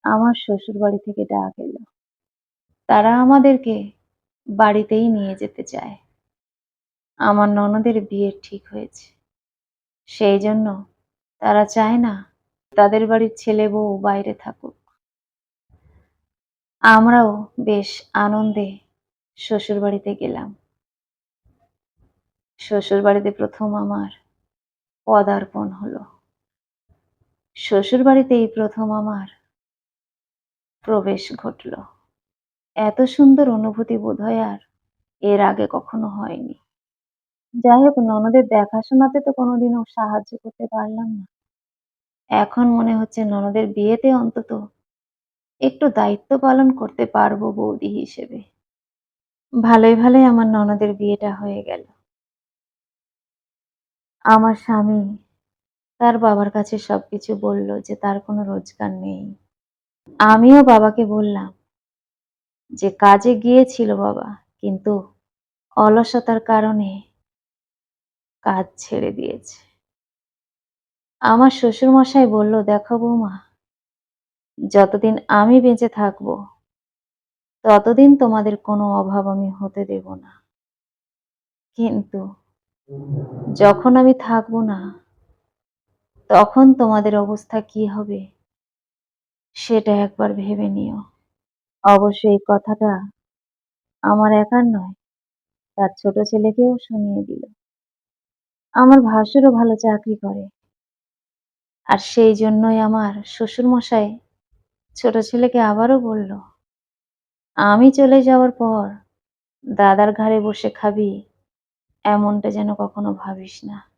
আমার শ্বশুরবাড়ি থেকে ডাক এলো। তারা আমাদেরকে বাড়িতেই নিয়ে যেতে চায়। আমার ননদের বিয়ে ঠিক হয়েছে। সেইজন্য তারা চায় না তাদের বাড়ির ছেলে-বউ বাইরে থাকুক। আমরাও বেশ আনন্দে শ্বশুরবাড়িতে গেলাম। শ্বশুরবাড়িতে ১ম আমার পদার্পণ হলো। শ্বশুরবাড়িতেই ১ম আমার প্রবেশ ঘটল। এত সুন্দর অনুভূতি বোধহয় আর এর আগে কখনো হয়নি। যাই হোক, ননদের দেখাশোনাতে তো কোনোদিনও সাহায্য করতে পারলাম না। এখন মনে হচ্ছে ননদের বিয়েতে অন্তত একটু দায়িত্ব পালন করতে পারবো বৌদি হিসেবে। ভালোই ভালোই আমার ননদের বিয়েটা হয়ে গেল। আমার স্বামী তার বাবার কাছে সবকিছু বলল যে তার কোনো রোজগার নেই। আমিও বাবাকে বললাম যে কাজে গিয়েছিল বাবা, কিন্তু অলসতার কারণে কাজ ছেড়ে দিয়েছে। আমার শ্বশুরমশাই বলল, দেখো বৌমা, যতদিন আমি বেঁচে থাকবো ততদিন তোমাদের কোনো অভাব আমি হতে দেব না। কিন্তু যখন আমি থাকবো না, তখন তোমাদের অবস্থা কি হবে সেটা একবার ভেবে নিও। অবশ্য এই কথাটা আমার একার নয়, তার ছোট ছেলেকেও শুনিয়ে দিল। আমার ভাসুরও ভালো চাকরি করে, আর সেই জন্যই আমার শ্বশুরমশাই ছোট ছেলেকে আবারও বলল, আমি চলে যাওয়ার পর দাদার ঘাড়ে বসে খাবি এমনটা যেন কখনো ভাবিস না।